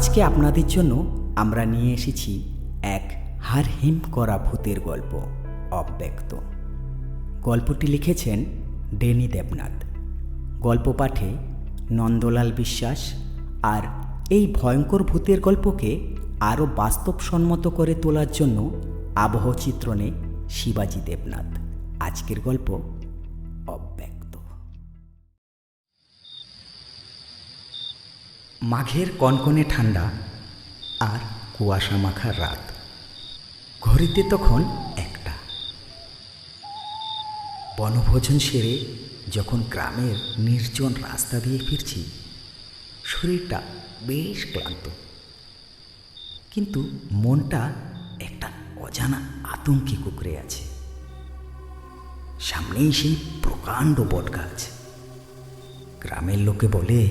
আজকে আপনাদের জন্য আমরা নিয়ে এসেছি এক হাড়হিম করা ভূতের গল্প, অব্যক্ত। গল্পটি লিখেছেন ডেনি দেবনাথ। গল্প পাঠে নন্দলাল বিশ্বাস। আর এই ভয়ঙ্কর ভূতের গল্পকে আরও বাস্তবসম্মত করে তোলার জন্য আবহ চিত্রণে শিবাজি দেবনাথ। আজকের গল্প অব্যক্ত। মাঘের কনকনে ঠান্ডা আর কুয়াশা মাখা রাত। ঘড়িতে তখন 1টা। বনভোজন সেরে যখন গ্রামের নির্জন রাস্তা দিয়ে ফিরছি, শরীরটা বেশ ক্লান্ত, কিন্তু মনটা একটা অজানা আতঙ্কে কুঁকড়ে আছে। সামনেই সেই প্রকাণ্ড বটগাছ। গ্রামের লোকে বলে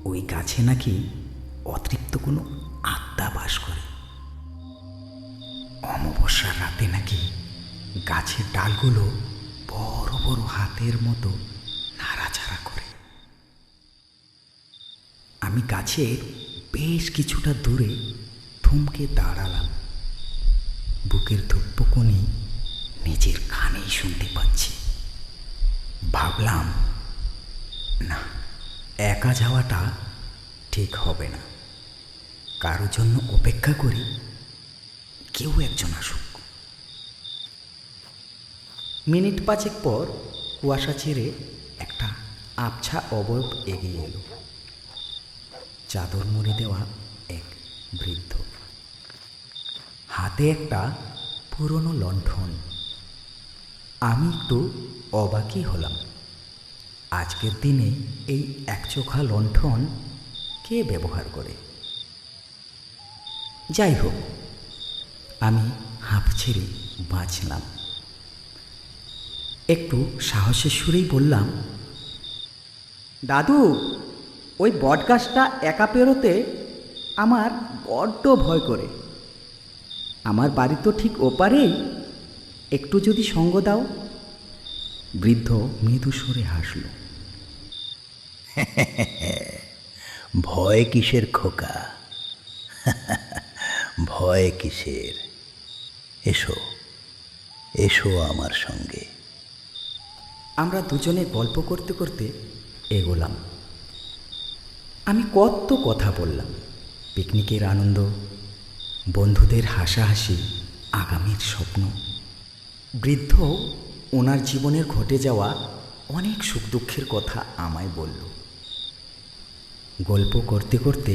ওই গাছে নাকি অতৃপ্ত কোনো আত্মা বাস করে। অমাবস্যার রাতে নাকি গাছের ডালগুলো বড় বড় হাতের মতো নাড়াচাড়া করে। আমি গাছের বেশ কিছুটা দূরে থমকে দাঁড়ালাম। বুকের ধুকপুকুনি নিজের কানেই শুনতে পাচ্ছি। ভাবলাম, না, একা যাওয়াটা ঠিক হবে না। কারো জন্য অপেক্ষা করি, কেউ একজন আসুক। মিনিট 5 পর কুয়াশা ছেড়ে একটা আবছা অবয়ব এগিয়ে এলো। চাদর মুড়ি দেওয়া এক বৃদ্ধ, হাতে একটা পুরনো লণ্ঠন। আমি একটু অবাকই হলাম। আজকের দিনে এই একচোখা লণ্ঠন কে ব্যবহার করে? যাই হোক, আমি হাঁপ ছেড়ে বাঁচলাম। একটু সাহসের সুরেই বললাম, দাদু, ওই বটগাছটা একা পেরোতে আমার বড্ড ভয় করে। আমার বাড়ি তো ঠিক ওপারেই, একটু যদি সঙ্গ দাও। বৃদ্ধ মৃদু সুরে হাসল। ভয় কিসের খোকা? ভয় কিসের? এসো, এসো আমার সঙ্গে। আমরা দুজনে গল্প করতে করতে এগোলাম। আমি কত কথা বললাম, পিকনিকের আনন্দ, বন্ধুদের হাসাহাসি, আগামীর স্বপ্ন। বৃদ্ধ ওনার জীবনের ঘটে যাওয়া অনেক সুখ দুঃখের কথা আমায় বলল। গল্প করতে করতে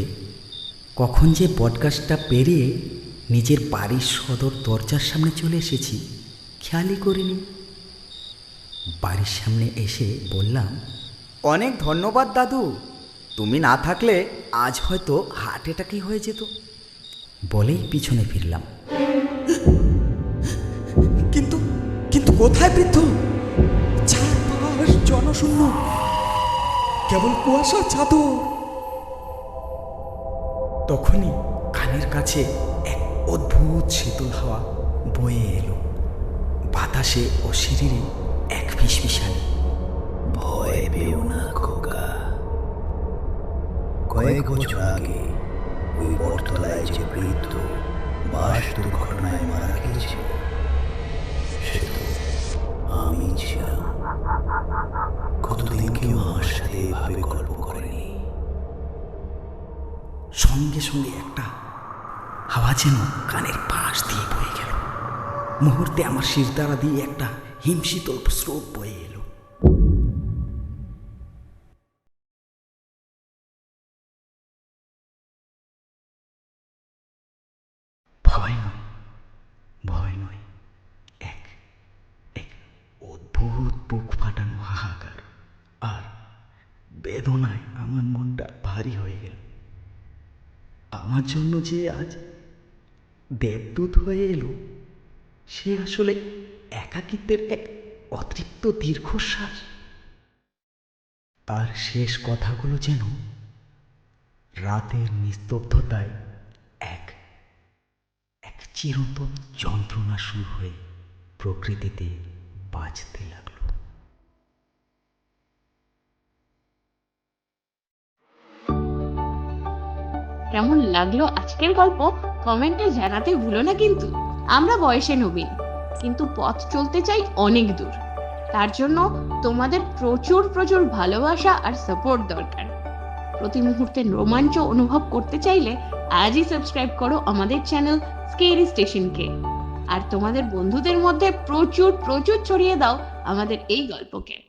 কখন যে বটগাছটা পেরিয়ে নিজের বাড়ির সদর দরজার সামনে চলে এসেছি খেয়ালই করিনি। বাড়ির সামনে এসে বললাম, অনেক ধন্যবাদ দাদু, তুমি না থাকলে আজ হয়তো হার্ট অ্যাটাকই হয়ে যেত। বলেই পিছনে ফিরলাম। কিন্তু কিন্তু কোথায় বৃদ্ধ? চারপাশ জনশূন্য, কেবল কুয়াশা চাদর। তখনই কানের কাছে এক অদ্ভুত শীতল হাওয়া বয়ে এলো। বাতাসে ও শরীরে এক ফিসফিসানি। ভয় পেও না খোকা। কয়েক বছর আগে ওই বটতলায় যে বৃদ্ধ বাস দুর্ঘটনায় মারা গিয়েছিল, সে তো আমি ছিলাম। কতদিন কেউ আমার সাথে এভাবে গল্প করেনি। সঙ্গে সঙ্গে একটা হাওয়া যেন কানের পাশ দিয়ে বয়ে গেল। মুহূর্তে আমার শিরদাঁড়া দিয়ে একটা হিমশীতল স্রোত বয়ে এলো। ভয় নয়, ভয় নয়, এক এক অদ্ভুত বুক ফাটানো হাহাকার। আর বেদনায় আমার মনটা ভারী হয়ে গেল। আমার জন্য যে আজ দেবদূত হয়ে এলো, সে আসলে একাকিত্বের এক অতৃপ্ত দীর্ঘশ্বাস। আর শেষ কথাগুলো যেন রাতের নিস্তব্ধতায় এক এক চিরন্তন যন্ত্রণা সুর হয়ে প্রকৃতিতে বাজতে লাগলো। কেমন লাগলো আজকের গল্প কমেন্টে জানাতে ভুলো না কিন্তু। আমরা বয়সে নবীন, কিন্তু পথ চলতে চাই অনেক দূর। তার জন্য তোমাদের প্রচুর প্রচুর ভালোবাসা আর সাপোর্ট দরকার। প্রতি মুহূর্তের রোমাঞ্চ অনুভব করতে চাইলে আজই সাবস্ক্রাইব করো আমাদের চ্যানেল স্কেরি স্টেশনকে, আর তোমাদের বন্ধুদের মধ্যে প্রচুর প্রচুর ছড়িয়ে দাও আমাদের এই গল্পকে।